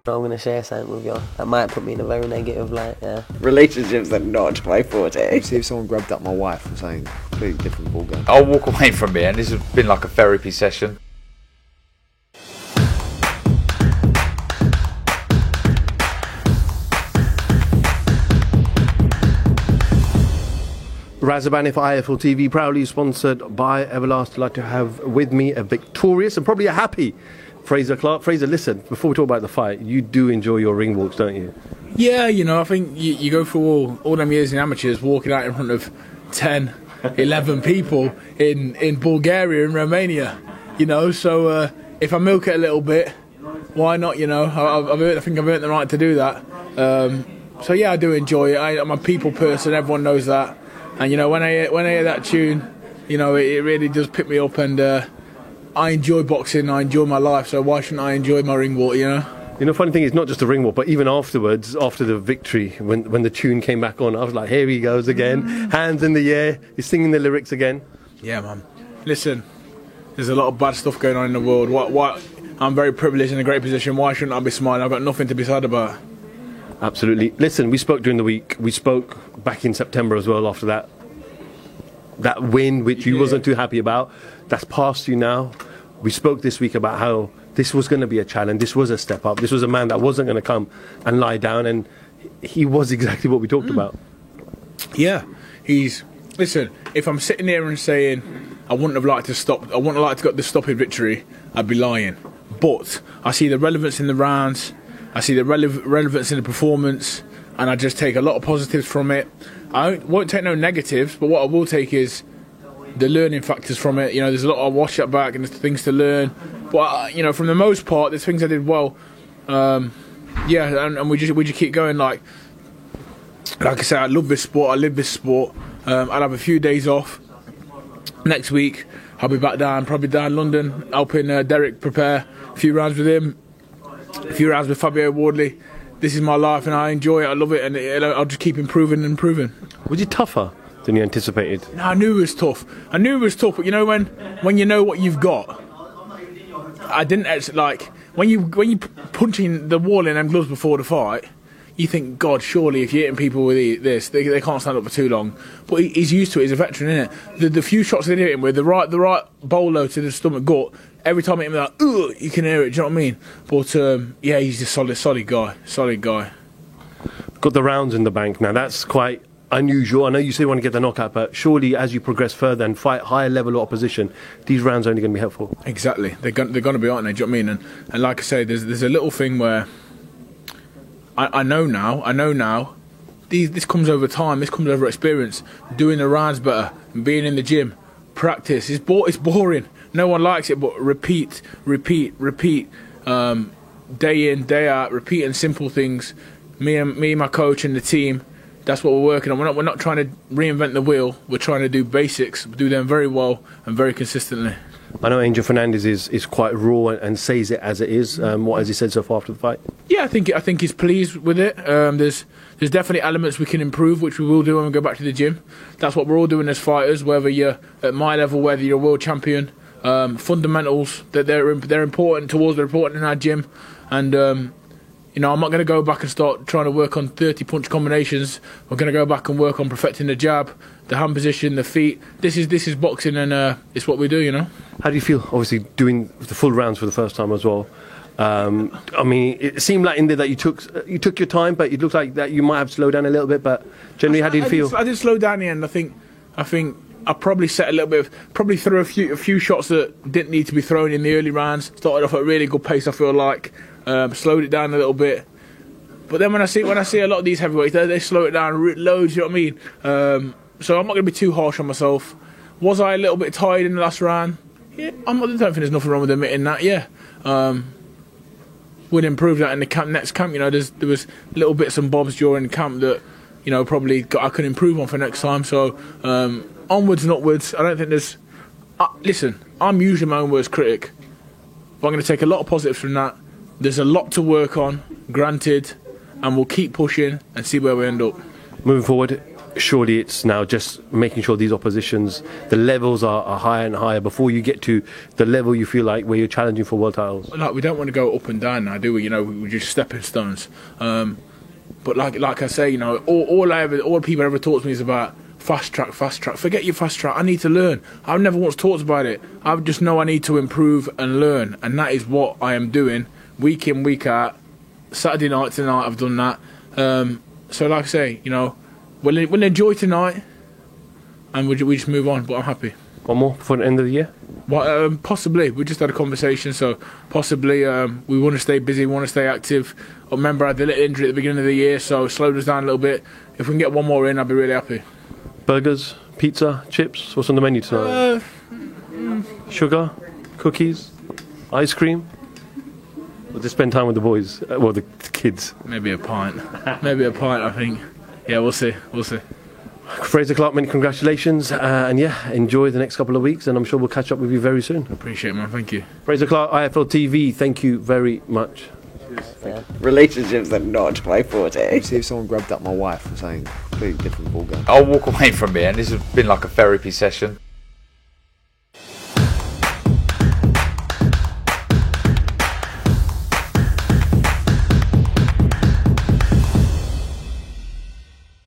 I'm going to share something with you. That might put me in a very negative light, yeah. Relationships are not my forte. See if someone grabbed up my wife or something, completely different ballgame. I'll walk away from here, and this has been like a therapy session. Razabanif IFL TV, proudly sponsored by Everlast. I'd like to have with me a victorious and probably a happy Fraser Clarke. Fraser, listen, before we talk about the fight, you do enjoy your ring walks, don't you? Yeah, you know, I think you go through all them years in amateurs, walking out in front of 10, 11 people in Bulgaria and Romania, you know, so if I milk it a little bit, why not, you know? I think I've earned the right to do that. So yeah, I do enjoy it. I'm a people person, everyone knows that. And you know, when I hear that tune, you know, it really does pick me up, and I enjoy boxing, I enjoy my life, so why shouldn't I enjoy my ring walk, you know? You know, funny thing is, not just the ring walk, but even afterwards, after the victory, when the tune came back on, I was like, here he goes again, hands in the air, he's singing the lyrics again. Yeah, man. Listen, there's a lot of bad stuff going on in the world. What? I'm very privileged in a great position. Why shouldn't I be smiling? I've got nothing to be sad about. Absolutely. Listen, we spoke during the week. We spoke back in September as well after that win, which you wasn't too happy about. That's past you now. We spoke this week about how this was going to be a challenge. This was a step up. This was a man that wasn't going to come and lie down, and he was exactly what we talked about. Yeah, listen, if I'm sitting here and saying I wouldn't have liked to stop, I wouldn't have liked to got the stopping victory, I'd be lying. But I see the relevance in the rounds, I see the relevance in the performance, and I just take a lot of positives from it. I won't take no negatives, but what I will take is the learning factors from it. You know, there's a lot of wash up back and there's things to learn. But you know, from the most part, there's things I did well. Yeah, and we just keep going. Like I said, I love this sport. I live this sport. I'll have a few days off next week. I'll be back down, probably down London, helping Derek prepare a few rounds with him, a few rounds with Fabio Wardley. This is my life, and I enjoy it. I love it, and I'll just keep improving and improving. Was it tougher than you anticipated? No, I knew it was tough. But you know, when you know what you've got, I didn't actually, like when you punching the wall in them gloves before the fight. You think, God, surely if you're hitting people with this, they can't stand up for too long. But he's used to it. He's a veteran, isn't it? The few shots they hit him with, the right bolo to the stomach gut, every time I hit him, like, ugh, you can hear it. Do you know what I mean? But yeah, he's a solid guy. Got the rounds in the bank now. That's quite unusual. I know you say you want to get the knockout, but surely as you progress further and fight higher level of opposition, these rounds are only going to be helpful. Exactly. They're going to be, aren't they? Do you know what I mean? And like I say, there's a little thing where I know now. This comes over time. This comes over experience. Doing the rounds better, being in the gym, practice. It's boring. No one likes it, but repeat. Day in, day out, repeating simple things. Me, my coach, and the team. That's what we're working on. We're not trying to reinvent the wheel. We're trying to do basics, do them very well and very consistently. I know Angel Fernandez is quite raw and says it as it is. What has he said so far after the fight? Yeah, I think he's pleased with it. There's definitely elements we can improve, which we will do when we go back to the gym. That's what we're all doing as fighters, whether you're at my level, whether you're a world champion. Fundamentals that they're important towards. They're important in our gym, and you know, I'm not going to go back and start trying to work on 30 punch combinations. We're going to go back and work on perfecting the jab, the hand position, the feet. This is boxing, and it's what we do, you know. How do you feel, obviously, doing the full rounds for the first time as well? I mean, it seemed like in there that you took your time, but it looks like that you might have slowed down a little bit. But generally, how did you feel? I did slow down in the end. I think I probably set a little bit. Probably threw a few shots that didn't need to be thrown in the early rounds. Started off at a really good pace. I feel like slowed it down a little bit. But then when I see a lot of these heavyweights, they slow it down loads. You know what I mean? So I'm not going to be too harsh on myself. Was I a little bit tired in the last round? Yeah, I don't think there's nothing wrong with admitting that. Yeah, would improve that in the next camp. You know, there was little bits and bobs during camp that, you know, probably I could improve on for next time. So onwards and upwards. I don't think there's. Listen, I'm usually my own worst critic, but I'm going to take a lot of positives from that. There's a lot to work on, granted, and we'll keep pushing and see where we end up. Moving forward, surely it's now just making sure these oppositions, the levels are higher and higher before you get to the level you feel like where you're challenging for world titles. Like, we don't want to go up and down now, do we? You know, we're just stepping stones. But like I say, you know, all people ever taught me is about fast track. Forget your fast track. I need to learn. I've never once talked about it. I just know I need to improve and learn, and that is what I am doing week in, week out. Saturday night tonight, I've done that. So like I say, you know, we'll enjoy tonight, and we just move on. But I'm happy. One more before the end of the year? Well, possibly. We just had a conversation, so possibly we want to stay busy, we want to stay active. I remember I had a little injury at the beginning of the year, so it slowed us down a little bit. If we can get one more in, I'll be really happy. Burgers, pizza, chips, what's on the menu tonight? Sugar, cookies, ice cream? Or just spend time with the boys, well, the kids? Maybe a pint. Maybe a pint, I think. Yeah, we'll see. Fraser Clark, many congratulations, and yeah, enjoy the next couple of weeks, and I'm sure we'll catch up with you very soon. Appreciate it, man. Thank you. Fraser Clark, IFL TV, thank you very much. Relationships are not my forte. See if someone grabbed up my wife and saying completely different ballgame. I'll walk away from it, and this has been like a therapy session.